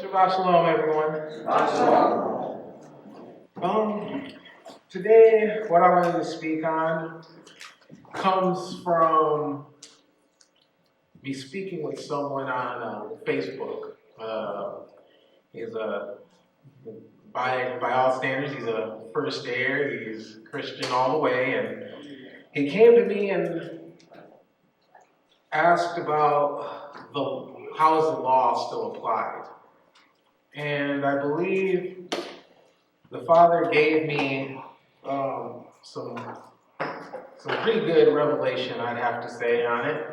Shabbat Shalom, everyone. Shabbat Shalom. Today, what I wanted to speak on comes from me speaking with someone on Facebook. He's by all standards, he's a first air. He's Christian all the way, and he came to me and asked about how is the law still applied. And I believe the Father gave me some pretty good revelation, I'd have to say, on it.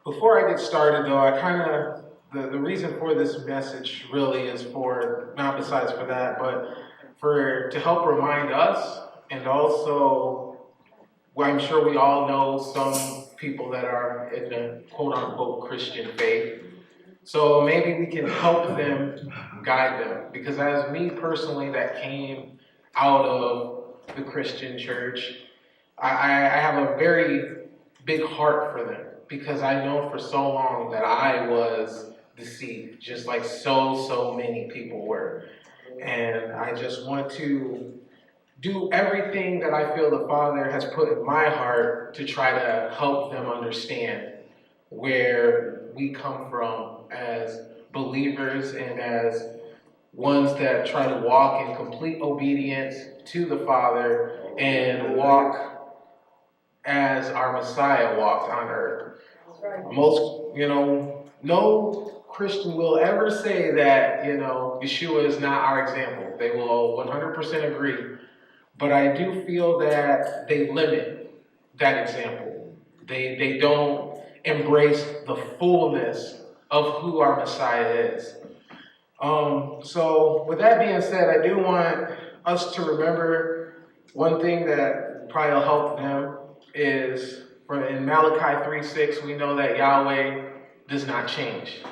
Before I get started, though, the reason for this message really is for, not besides for that, but to help remind us, and also, well, I'm sure we all know some people that are in the quote-unquote Christian faith. So maybe we can help them, guide them. Because as me personally that came out of the Christian church, I have a very big heart for them. Because I know for so long that I was deceived, just like so many people were. And I just want to do everything that I feel the Father has put in my heart to try to help them understand where we come from as believers and as ones that try to walk in complete obedience to the Father and walk as our Messiah walked on earth. No Christian will ever say that, Yeshua is not our example. They will 100% agree. But I do feel that they limit that example. They don't embrace the fullness of who our Messiah is. So with that being said, I do want us to remember one thing that probably will help them is in Malachi 3:6, we know that Yahweh does not change.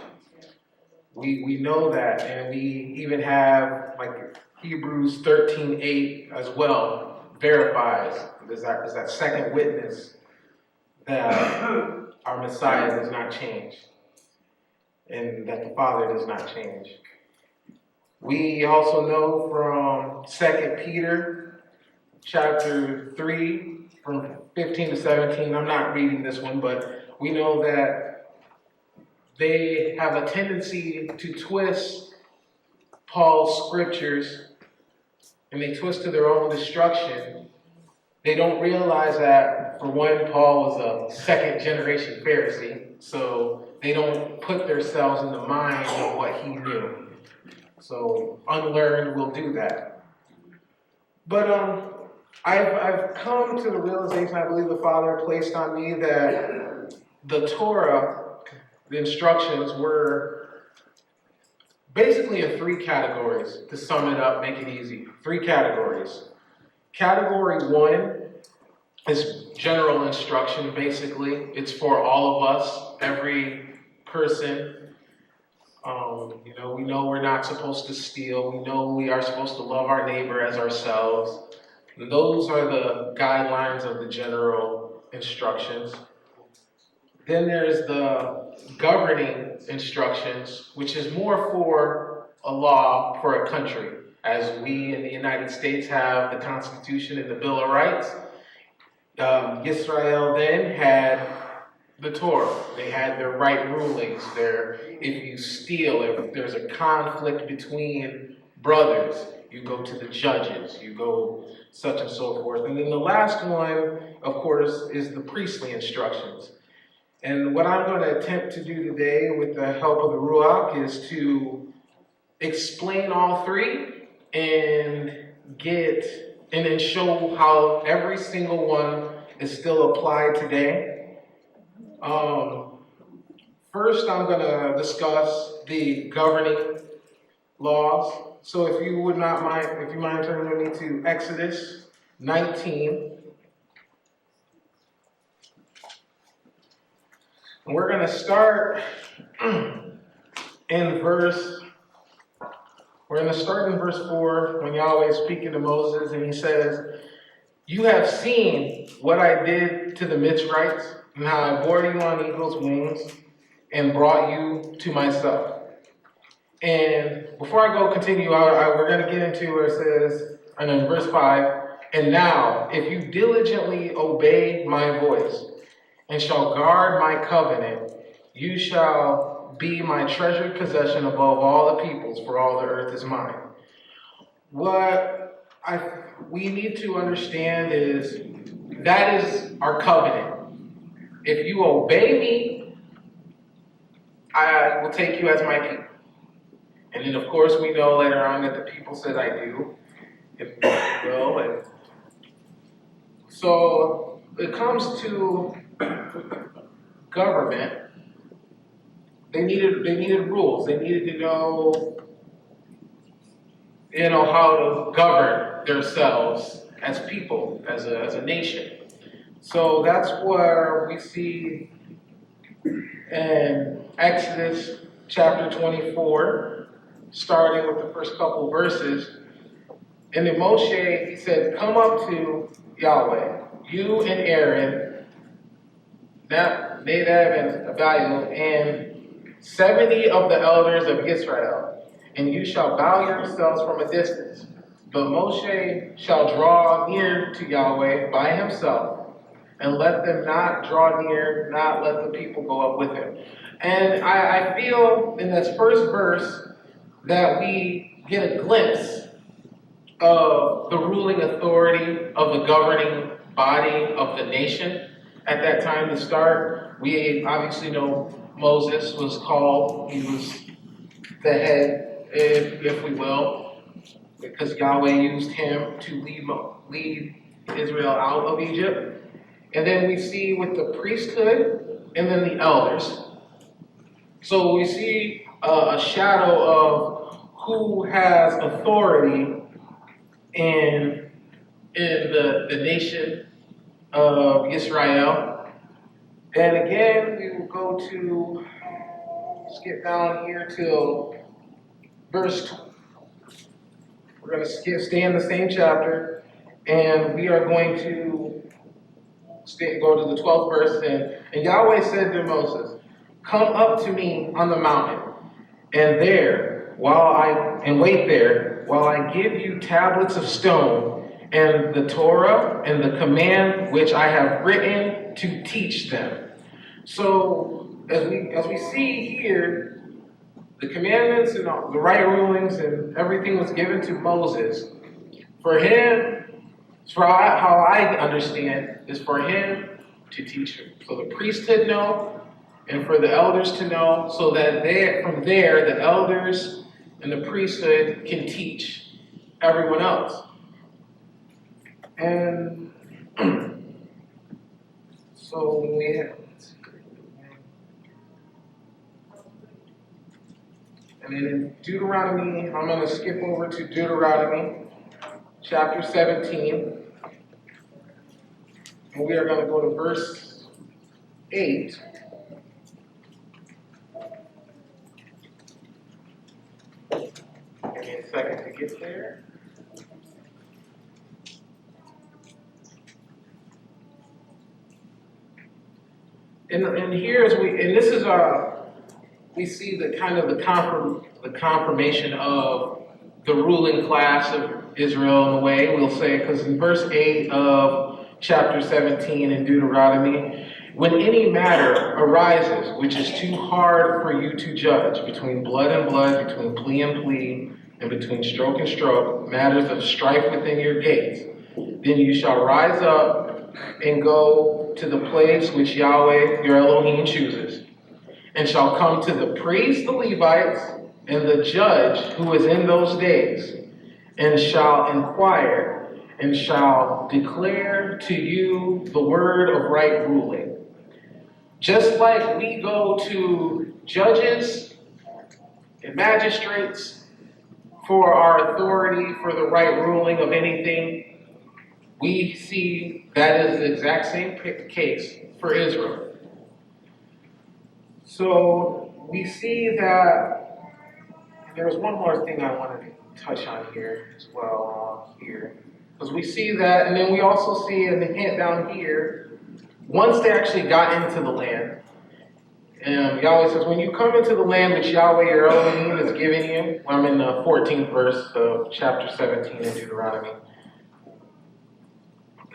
We know that, and we even have like Hebrews 13:8 as well verifies. There's that second witness that our Messiah does not change, and that the Father does not change. We also know from 2 Peter chapter 3 from 15 to 17. I'm not reading this one, but we know that they have a tendency to twist Paul's scriptures, and they twist to their own destruction. They don't realize that, for one, Paul was a second-generation Pharisee, so they don't put themselves in the mind of what he knew. So unlearned will do that. But I've come to the realization, I believe the Father placed on me, that the Torah, the instructions, were basically in three categories. To sum it up, make it easy. Three categories. Category one is general instruction, basically. It's for all of us, every person. We know we're not supposed to steal. We know we are supposed to love our neighbor as ourselves. And those are the guidelines of the general instructions. Then there's the governing instructions, which is more for a law for a country. As we in the United States have the Constitution and the Bill of Rights, Israel then had the Torah. They had their right rulings. If you steal, if there's a conflict between brothers, you go to the judges, you go such and so forth. And then the last one, of course, is the priestly instructions. And what I'm going to attempt to do today with the help of the Ruach is to explain all three and then show how every single one is still applied today. First, I'm going to discuss the governing laws. So if you mind turning with me to Exodus 19. And we're going to start in verse 4 when Yahweh is speaking to Moses, and he says, "You have seen what I did to the Mitzrites, and how I bore you on eagle's wings, and brought you to myself. And before I go continue, we're going to get into where it says, and in verse 5, and now, if you diligently obey my voice and shall guard my covenant, you shall be my treasured possession above all the peoples, for all the earth is mine. What we need to understand is that is our covenant. If you obey me, I will take you as my people. And then, of course, we know later on that the people said, I do, if you will. And so it comes to government. They needed rules. They needed to know how to govern themselves as people, as a nation. So that's where we see in Exodus chapter 24, starting with the first couple verses. And then Moshe, he said, come up to Yahweh, you and Aaron, Nadab and Abihu, and 70 of the elders of Israel, and you shall bow yourselves from a distance. But Moshe shall draw near to Yahweh by himself, and let them not draw near, not let the people go up with him. And I feel in this first verse that we get a glimpse of the ruling authority of the governing body of the nation at that time to start. We obviously know Moses was called, he was the head, if we will, because Yahweh used him to lead Israel out of Egypt. And then we see with the priesthood and then the elders. So we see a shadow of who has authority in the nation of Israel. And again, we will go to, skip down here till verse 2. We're going to stay in the same chapter, and we are going to go to the 12th verse. And Yahweh said to Moses, come up to me on the mountain, and wait there while I give you tablets of stone and the Torah and the command which I have written to teach them. So as we see here, the commandments and the right rulings and everything was given to Moses. For him, how I understand, is for him to teach him. So the priesthood know, and for the elders to know, so that from there, the elders and the priesthood can teach everyone else. And so we have, and then in Deuteronomy, I'm going to skip over to Deuteronomy chapter 17. And we are going to go to verse 8. Give me a second to get there. And here this is we see the kind of the confirmation of the ruling class of Israel in a way, we'll say, because in verse 8 of chapter 17 in Deuteronomy, when any matter arises which is too hard for you to judge, between blood and blood, between plea and plea, and between stroke and stroke, matters of strife within your gates, then you shall rise up and go to the place which Yahweh your Elohim chooses, and shall come to the priests, the Levites, and the judge who is in those days, and shall inquire, and shall declare to you the word of right ruling. Just like we go to judges and magistrates for our authority for the right ruling of anything, we see that is the exact same case for Israel. So we see that, and there's one more thing I wanted to touch on here as well, because we see that, and then we also see in the hint down here, once they actually got into the land, Yahweh says, when you come into the land which Yahweh your Elohim is giving you, I'm in the 14th verse of chapter 17 in Deuteronomy,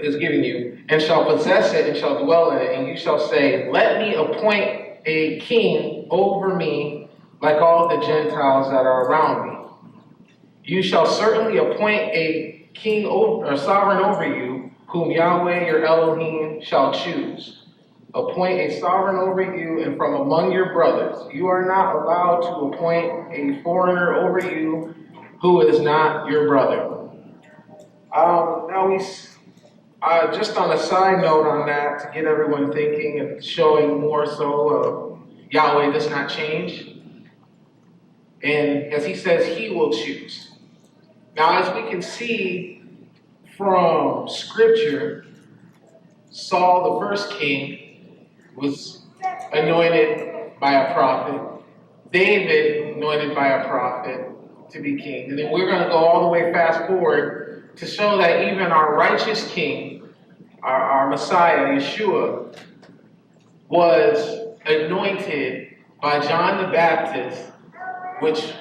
is giving you, and shall possess it and shall dwell in it, and you shall say, let me appoint a king over me like all the Gentiles that are around me. You shall certainly appoint a king over, or sovereign over you, whom Yahweh your Elohim shall choose. Appoint a sovereign over you and from among your brothers. You are not allowed to appoint a foreigner over you who is not your brother. Now we just on a side note on that, to get everyone thinking and showing more so of Yahweh does not change. And as he says, he will choose. Now, as we can see from Scripture, Saul, the first king, was anointed by a prophet. David, anointed by a prophet to be king. And then we're going to go all the way fast forward to show that even our righteous king, our Messiah, Yeshua, was anointed by John the Baptist, which,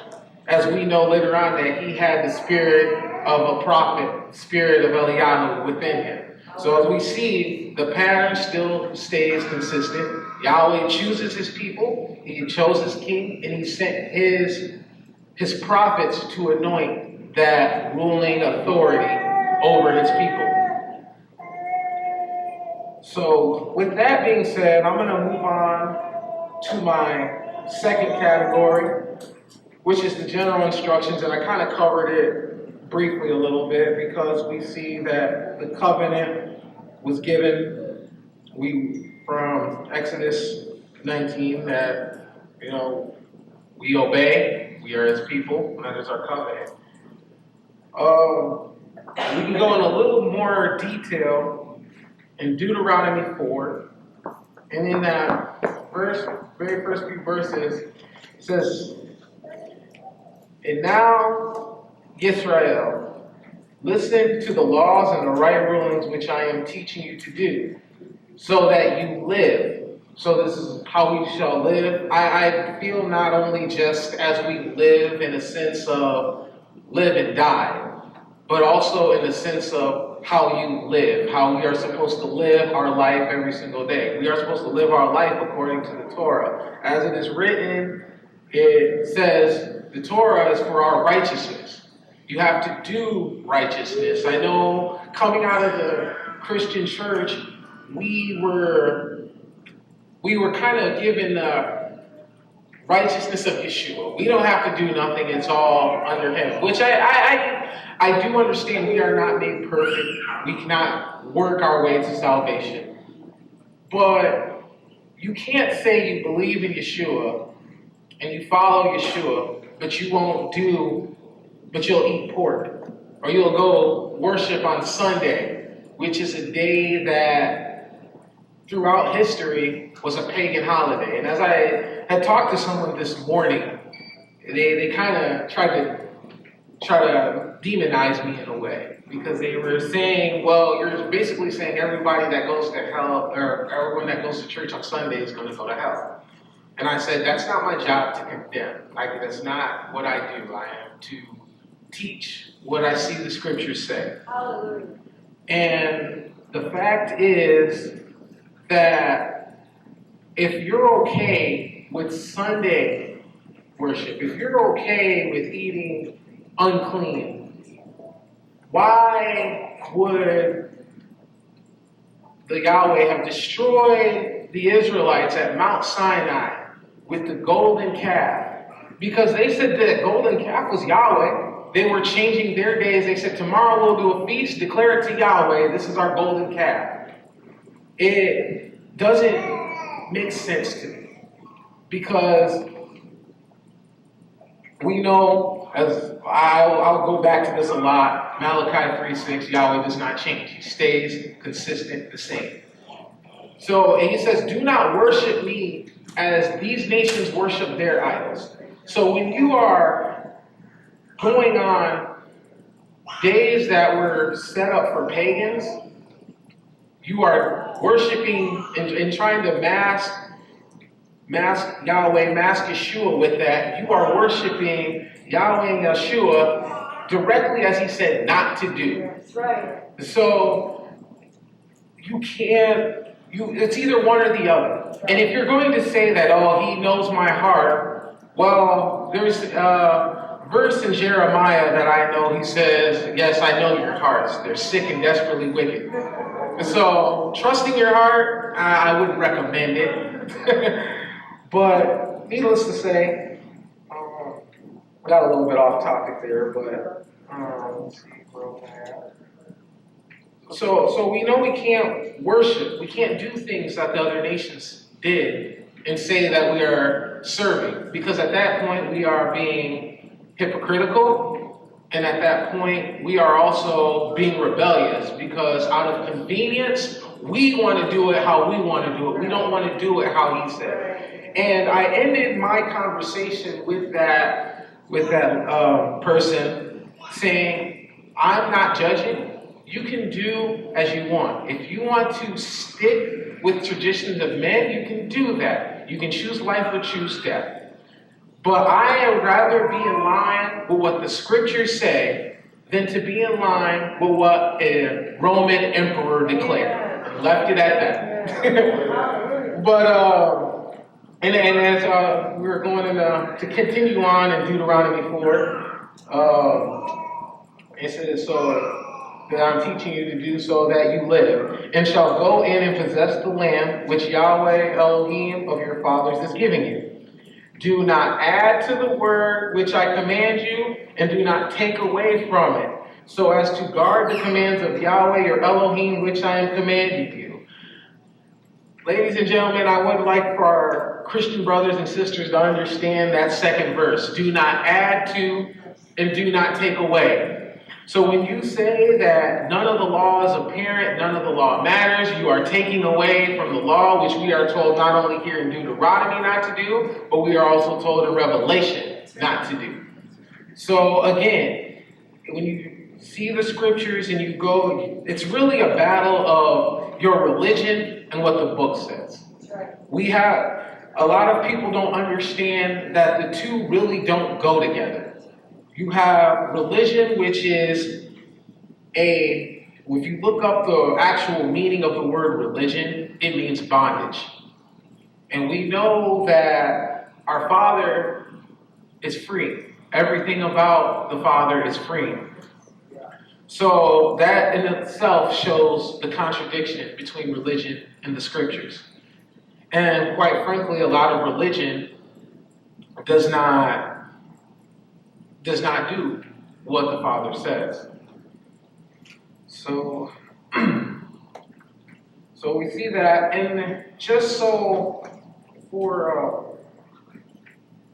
as we know later on, that he had the spirit of a prophet, spirit of Eliyahu within him. So as we see, the pattern still stays consistent. Yahweh chooses his people, he chose his king, and he sent his prophets to anoint that ruling authority over his people. So with that being said, I'm going to move on to my second category, which is the general instructions, and I kind of covered it briefly a little bit because we see that the covenant was given from Exodus 19 that, we obey, we are his people, and that is our covenant. We can go in a little more detail in Deuteronomy 4, and in that very first few verses, it says, and now, Yisrael, listen to the laws and the right rulings which I am teaching you to do, so that you live. So this is how we shall live. I feel not only just as we live in a sense of live and die, but also in the sense of how you live, how we are supposed to live our life every single day. We are supposed to live our life according to the Torah. As it is written, it says, the Torah is for our righteousness. You have to do righteousness. I know coming out of the Christian church, we were kind of given the righteousness of Yeshua. We don't have to do nothing. It's all under him, which I do understand we are not made perfect. We cannot work our way to salvation. But you can't say you believe in Yeshua and you follow Yeshua, but you'll eat pork. Or you'll go worship on Sunday, which is a day that throughout history was a pagan holiday. And as I had talked to someone this morning, they kind of tried to demonize me in a way, because they were saying, well, you're basically saying everybody that goes to hell, or everyone that goes to church on Sunday is going to go to hell. And I said, that's not my job to condemn. That's not what I do. I am to teach what I see the scriptures say. Hallelujah. And the fact is that if you're okay with Sunday worship, if you're okay with eating unclean, why would the Yahweh have destroyed the Israelites at Mount Sinai with the golden calf? Because they said that golden calf was Yahweh. They were changing their days. They said, tomorrow we'll do a feast, declare it to Yahweh. This is our golden calf. It doesn't make sense to me, because we know, as I'll go back to this a lot, Malachi 3:6, Yahweh does not change. He stays consistent, the same. So, and he says, do not worship me as these nations worship their idols. So when you are going on days that were set up for pagans, you are worshiping and trying to mask mask Yahweh, mask Yeshua with that, you are worshiping Yahweh and Yeshua directly as he said not to do. That's right. So you can't, it's either one or the other. And if you're going to say that, oh, he knows my heart, well, there's a verse in Jeremiah that I know, he says, yes, I know your hearts. They're sick and desperately wicked. And so trusting your heart, I wouldn't recommend it. But needless to say, I got a little bit off topic there, but let's see where we're at. So we know we can't worship, we can't do things that the other nations did and say that we are serving, because at that point we are being hypocritical, and at that point we are also being rebellious, because out of convenience we want to do it how we want to do it. We don't want to do it how he said. And I ended my conversation with that person saying, I'm not judging. You can do as you want. If you want to stick with traditions of men, you can do that. You can choose life or choose death. But I would rather be in line with what the scriptures say than to be in line with what a Roman emperor declared. Left it at that. But and as we were going to continue on in Deuteronomy 4, it says, so that I'm teaching you to do so that you live, and shall go in and possess the land which Yahweh Elohim of your fathers is giving you. Do not add to the word which I command you, and do not take away from it, so as to guard the commands of Yahweh your Elohim which I am commanding you. Ladies and gentlemen, I would like for our Christian brothers and sisters to understand that second verse. Do not add to and do not take away. So when you say that none of the law is apparent, none of the law matters, you are taking away from the law, which we are told not only here in Deuteronomy not to do, but we are also told in Revelation not to do. So again, when you see the scriptures and you go, it's really a battle of your religion and what the book says. We have, a lot of people don't understand that the two really don't go together. You have religion, which is if you look up the actual meaning of the word religion, it means bondage. And we know that our Father is free. Everything about the Father is free. So that in itself shows the contradiction between religion and the scriptures. And quite frankly, a lot of religion does not do what the Father says. So we see that, and just so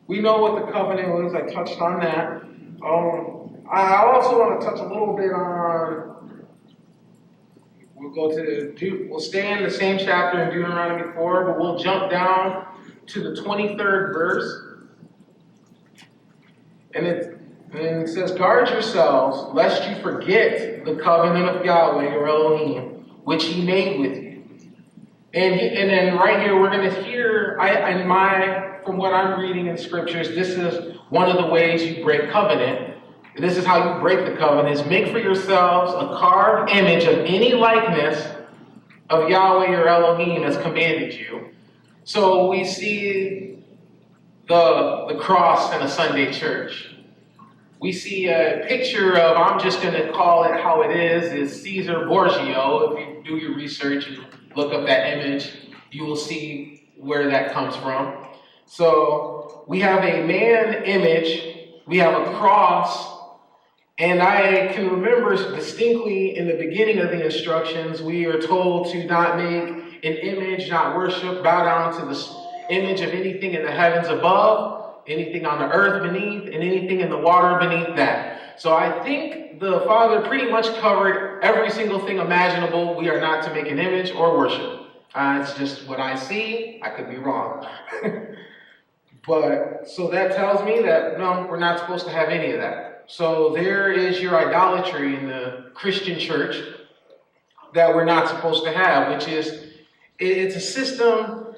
we know what the covenant was. I touched on that. I also want to touch a little bit on. We'll stay in the same chapter in Deuteronomy 4, but we'll jump down to the 23rd verse, and it says, guard yourselves, lest you forget the covenant of Yahweh, your Elohim, which he made with you. And then right here, we're going to hear, from what I'm reading in scriptures, this is one of the ways you break covenant. This is how you break the covenant, is make for yourselves a carved image of any likeness of Yahweh, your Elohim, as commanded you. So we see the cross in a Sunday church. We see a picture of, I'm just going to call it how it is Caesar Borgia. If you do your research and look up that image, you will see where that comes from. So we have a man image, we have a cross, and I can remember distinctly in the beginning of the instructions, we are told to not make an image, not worship, bow down to the image of anything in the heavens above, anything on the earth beneath, and anything in the water beneath that. So I think the Father pretty much covered every single thing imaginable. We are not to make an image or worship. It's just what I see. I could be wrong. But so that tells me that no, we're not supposed to have any of that. So there is your idolatry in the Christian church that we're not supposed to have, which is, it's a system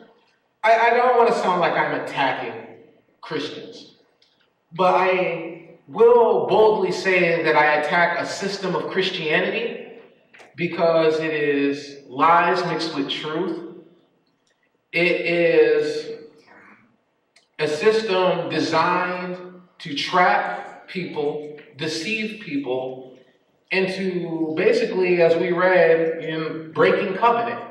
I don't want to sound like I'm attacking Christians, but I will boldly say that I attack a system of Christianity because it is lies mixed with truth. It is a system designed to trap people, deceive people into basically, as we read, in breaking covenant,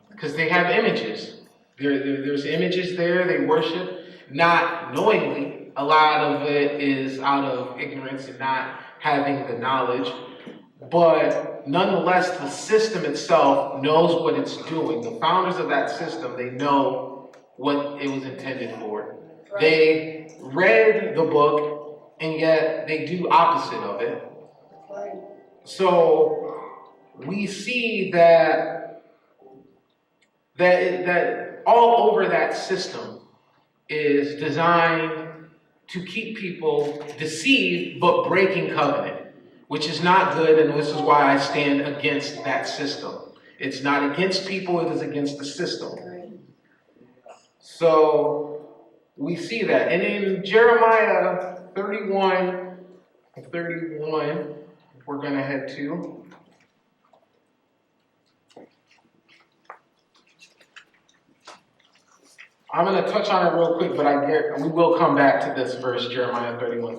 because they have images. There's images there they worship, not knowingly. A lot of it is out of ignorance and not having the knowledge. But nonetheless, the system itself knows what it's doing. The founders of that system, they know what it was intended for. Right. They read the book, and yet they do opposite of it. Right. So we see that all over that system is designed to keep people deceived but breaking covenant, which is not good, and this is why I stand against that system. It's not against people, it is against the system. So we see that. And in Jeremiah 31, we're going to head to. I'm going to touch on it real quick, but we will come back to this verse, Jeremiah 31.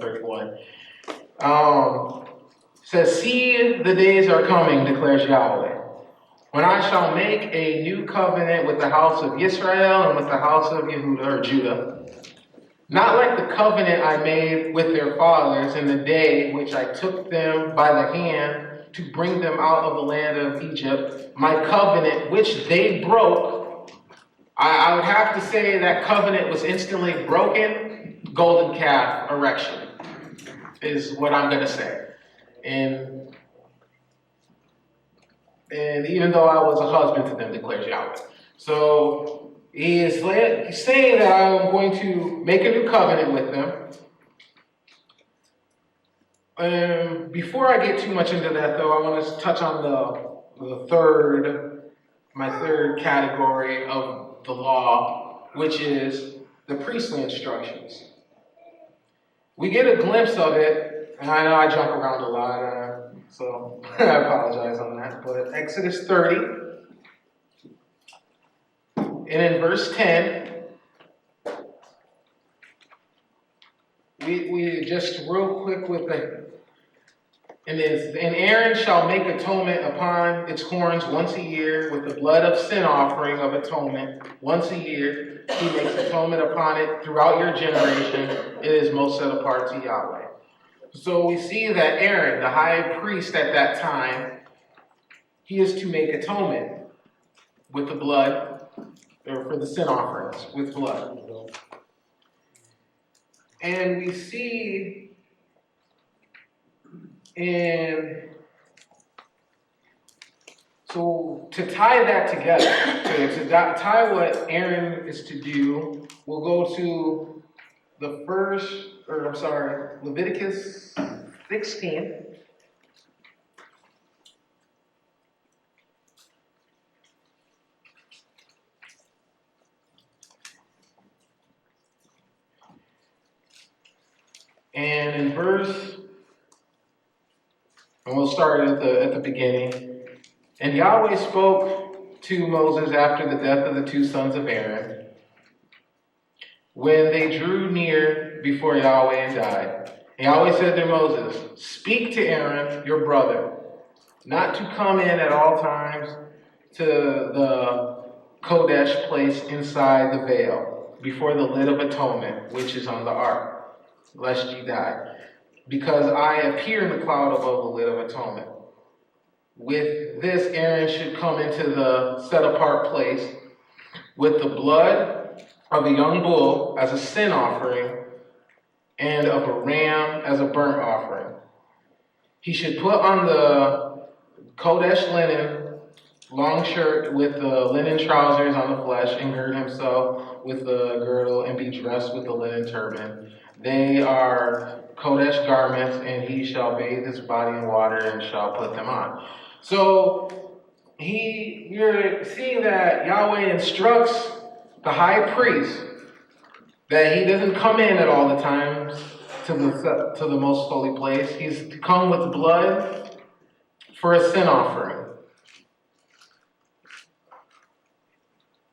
Says, "See, the days are coming, declares Yahweh, when I shall make a new covenant with the house of Israel and with the house of Judah, not like the covenant I made with their fathers in the day which I took them by the hand to bring them out of the land of Egypt, my covenant which they broke." I would have to say that covenant was instantly broken. Golden calf erection is what I'm going to say. And even though I was a husband to them, declares Yahweh. So he's saying that I'm going to make a new covenant with them. Before I get too much into that, though, I want to touch on my third category of the law, which is the priestly instructions. We get a glimpse of it, and I know I jump around a lot, so I apologize on that, but Exodus 30, and in verse 10, we just real quick with and Aaron shall make atonement upon its horns once a year with the blood of sin offering of atonement. Once a year, he makes atonement upon it throughout your generation. It is most set apart to Yahweh. So we see that Aaron, the high priest at that time, he is to make atonement with the blood, or for the sin offerings with blood. And we see so to tie that together, to tie what Aaron is to do, we'll go to Leviticus 16. And we'll start at the beginning. And Yahweh spoke to Moses after the death of the two sons of Aaron, when they drew near before Yahweh and died. And Yahweh said to Moses, "Speak to Aaron, your brother, not to come in at all times to the Kodesh place inside the veil, before the lid of atonement, which is on the ark, lest ye die. Because I appear in the cloud above the lid of atonement. With this, Aaron should come into the set-apart place with the blood of a young bull as a sin offering and of a ram as a burnt offering. He should put on the Kodesh linen, long shirt with the linen trousers on the flesh, and gird himself with the girdle and be dressed with the linen turban. They are Kodesh garments, and he shall bathe his body in water and shall put them on." So you're seeing that Yahweh instructs the high priest, that he doesn't come in at all the times to the most holy place. He's to come with blood for a sin offering.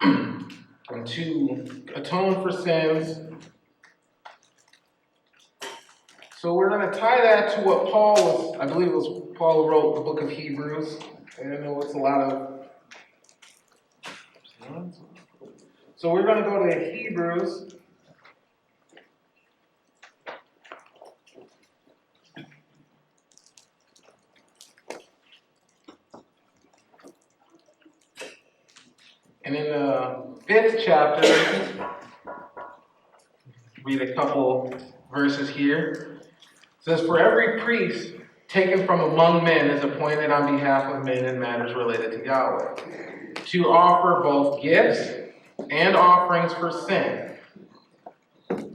And to atone for sins. So we're going to tie that to what Paul was, I believe it was Paul who wrote the book of Hebrews. I know it's a lot of. So we're going to go to Hebrews. And in the 5th chapter, read a couple verses here. It says, "For every priest taken from among men is appointed on behalf of men in matters related to Yahweh, to offer both gifts and offerings for sin,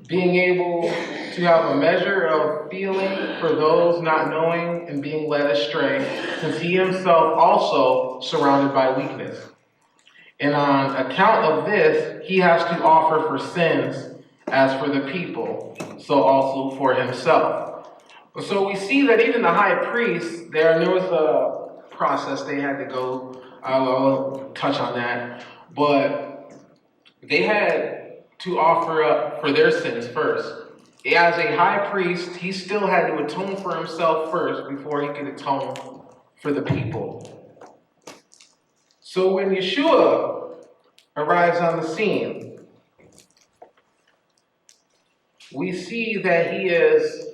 being able to have a measure of feeling for those not knowing and being led astray, since he himself also surrounded by weakness. And on account of this, he has to offer for sins as for the people, so also for himself." So we see that even the high priest, there was a process they had to go. I will touch on that. But they had to offer up for their sins first. As a high priest, he still had to atone for himself first before he could atone for the people. So when Yeshua arrives on the scene, we see that he is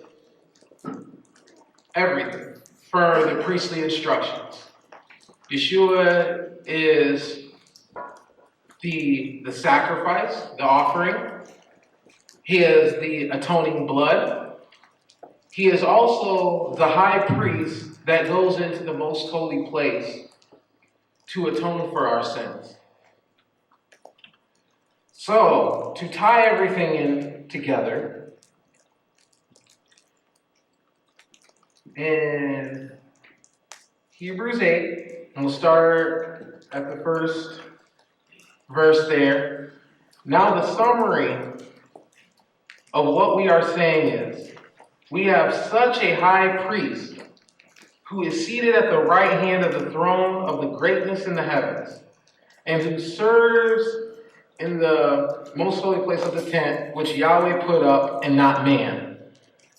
everything for the priestly instructions. Yeshua is the sacrifice, the offering. He is the atoning blood. He is also the high priest that goes into the most holy place to atone for our sins. So, to tie everything in together, in Hebrews 8, and we'll start at the first verse there. Now the summary of what we are saying is, we have such a high priest who is seated at the right hand of the throne of the greatness in the heavens, and who serves in the most holy place of the tent, which Yahweh put up and not man.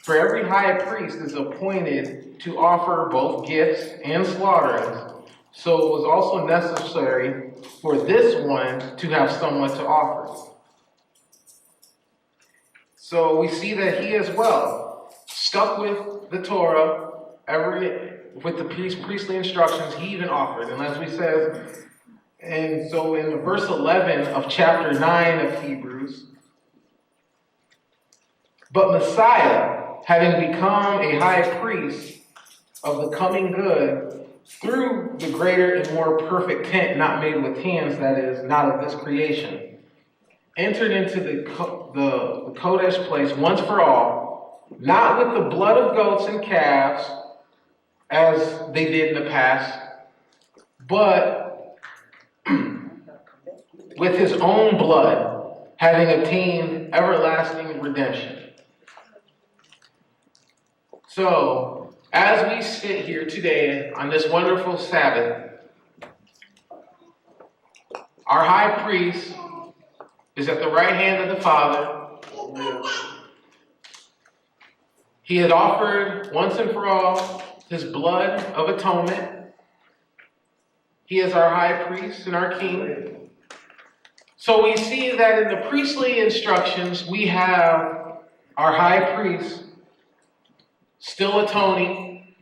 For every high priest is appointed to offer both gifts and slaughterings, so it was also necessary for this one to have someone to offer. So we see that he as well stuck with the Torah, with the priestly instructions. He even offered, and as we said, and so in verse 11 of chapter 9 of Hebrews, "But Messiah, having become a high priest of the coming good, through the greater and more perfect tent not made with hands, that is, not of this creation, entered into the Kodesh place once for all, not with the blood of goats and calves, as they did in the past, but with his own blood, having obtained everlasting redemption." So, as we sit here today on this wonderful Sabbath, our high priest is at the right hand of the Father. He had offered once and for all his blood of atonement. He is our high priest and our king. So we see that in the priestly instructions, we have our high priest still atoning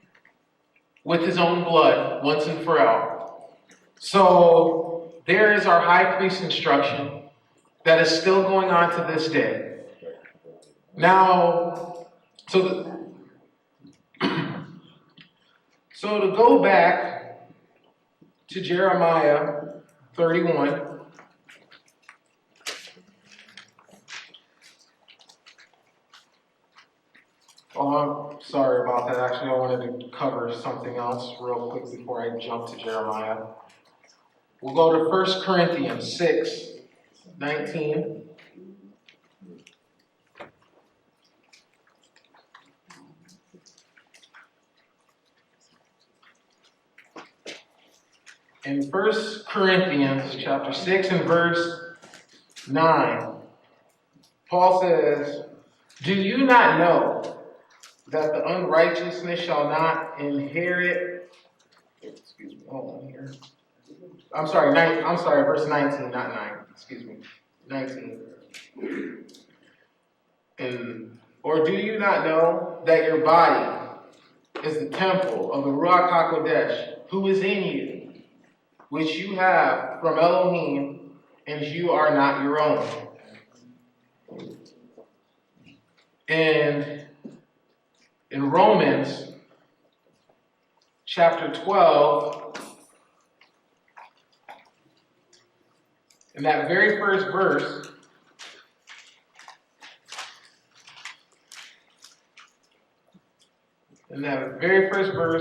with his own blood once and for all. So there is our high priest instruction that is still going on to this day. Now, so to go back to Jeremiah 31, oh, I'm sorry about that. Actually, I wanted to cover something else real quick before I jump to Jeremiah. We'll go to 1 Corinthians 6. 19. In 1 Corinthians chapter 6 and verse 9, Paul says, "Do you not know that the unrighteousness shall not inherit?" Excuse me, hold on here. I'm sorry, verse 19, not 9. Excuse me, 19. Or do you not know that your body is the temple of the Ruach HaKodesh, who is in you, which you have from Elohim, and you are not your own? And in Romans chapter 12, in that very first verse,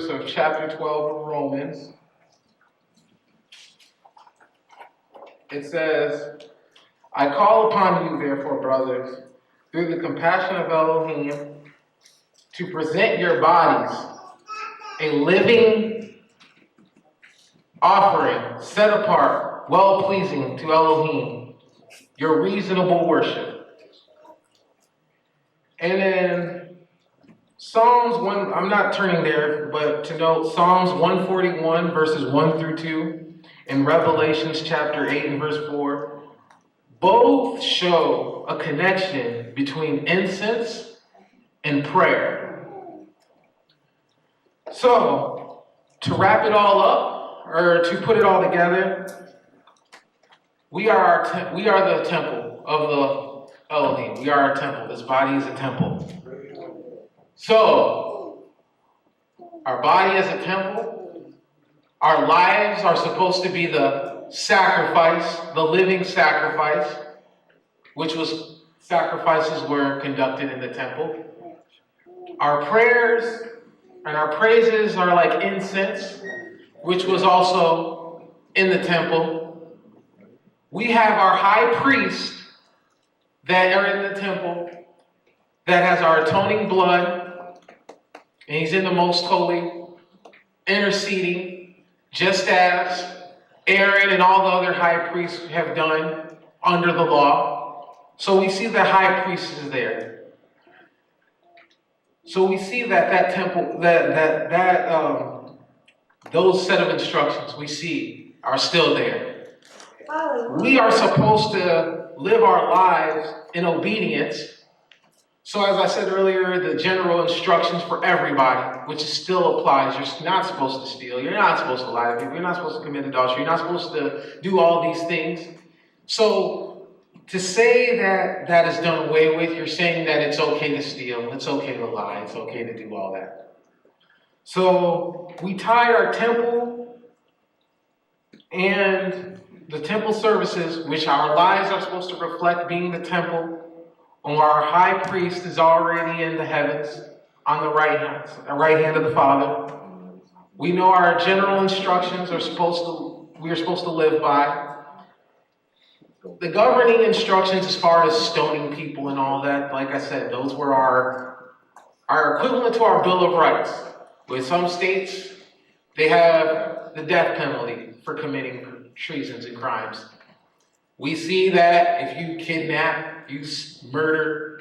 of chapter 12 of Romans, it says, "I call upon you, therefore, brothers, through the compassion of Elohim, to present your bodies a living offering, set apart, well-pleasing to Elohim, your reasonable worship." And then Psalms 1, I'm not turning there, but to note Psalms 141 verses 1 through 2 and Revelations chapter 8 and verse 4 both show a connection between incense and prayer. So, to wrap it all up, or to put it all together, we are the temple of the Elohim. We are our temple. This body is a temple. So, our body is a temple. Our lives are supposed to be the sacrifice, the living sacrifice, sacrifices were conducted in the temple. Our prayers and our praises are like incense, which was also in the temple. We have our high priest that are in the temple that has our atoning blood, and he's in the most holy, interceding, just as Aaron and all the other high priests have done under the law. So we see the high priest is there. So we see that temple, those set of instructions we see are still there. We are supposed to live our lives in obedience. So as I said earlier, the general instructions for everybody, which still applies. You're not supposed to steal. You're not supposed to lie to people. You're not supposed to commit adultery. You're not supposed to do all these things. So to say that that is done away with, you're saying that it's okay to steal. It's okay to lie. It's okay to do all that. So we tie our temple and the temple services, which our lives are supposed to reflect being the temple, or our high priest is already in the heavens on the right hand of the Father. We know our general instructions we are supposed to live by. The governing instructions as far as stoning people and all that, like I said, those were our equivalent to our Bill of Rights. With some states, they have the death penalty for committing treasons and crimes. We see that if you kidnap, you murder,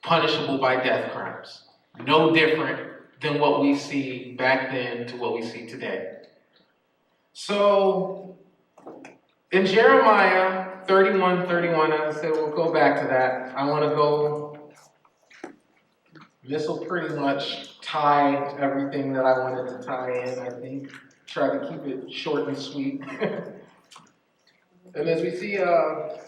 punishable by death crimes. No different than what we see back then to what we see today. So, in Jeremiah 31:31, as I said, we'll go back to that. I want to go, this will pretty much tie everything that I wanted to tie in, I think. Try to keep it short and sweet. And as we see the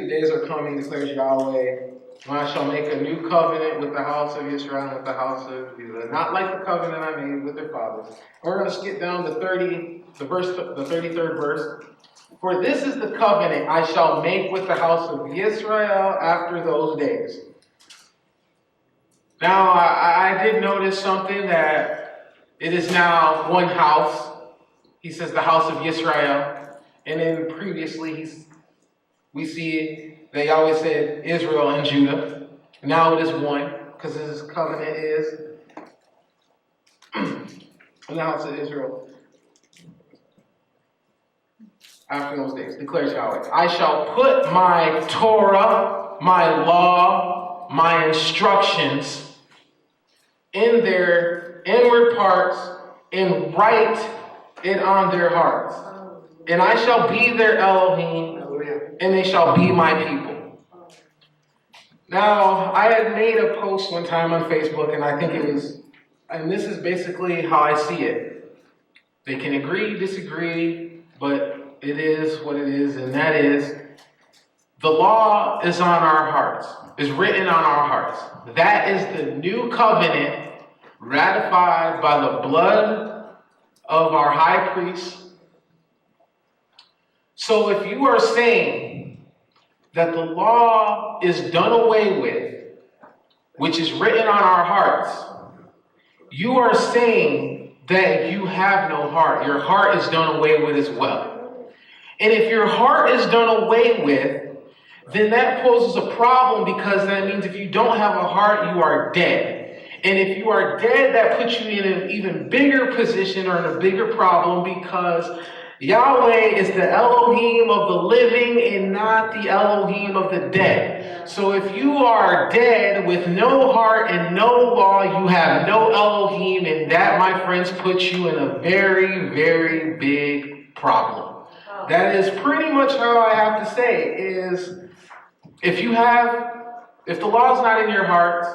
days are coming, declares Yahweh, when I shall make a new covenant with the house of Israel and with the house of Judah, not like the covenant I made with their fathers. We're going to skip down to the 33rd verse. For this is the covenant I shall make with the house of Israel after those days. Now, I did notice something, that it is now one house. He says the house of Israel. And then previously, we see that Yahweh said Israel and Judah. Now it is one, because his covenant is now it's Israel. After those days, declares Yahweh, I shall put my Torah, my law, my instructions in their inward parts and write it on their hearts. And I shall be their Elohim, and they shall be my people. Now, I had made a post one time on Facebook, and I think it was, and this is basically how I see it. They can agree, disagree, but it is what it is, and that is, the law is on our hearts, is written on our hearts. That is the new covenant ratified by the blood of our high priest. So if you are saying that the law is done away with, which is written on our hearts, you are saying that you have no heart. Your heart is done away with as well. And if your heart is done away with, then that poses a problem, because that means if you don't have a heart, you are dead. And if you are dead, that puts you in an even bigger position or in a bigger problem, because Yahweh is the Elohim of the living and not the Elohim of the dead. So if you are dead with no heart and no law, you have no Elohim, and that, my friends, puts you in a very, very big problem. That is pretty much how I have to say is, if the law is not in your heart,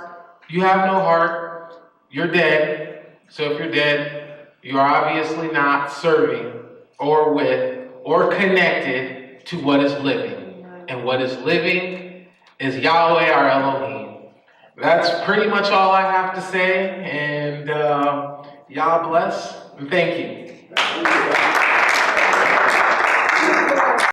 you have no heart, you're dead. So if you're dead, you are obviously not serving or with or connected to what is living. And what is living is Yahweh, our Elohim. That's pretty much all I have to say. And Yah bless and thank you.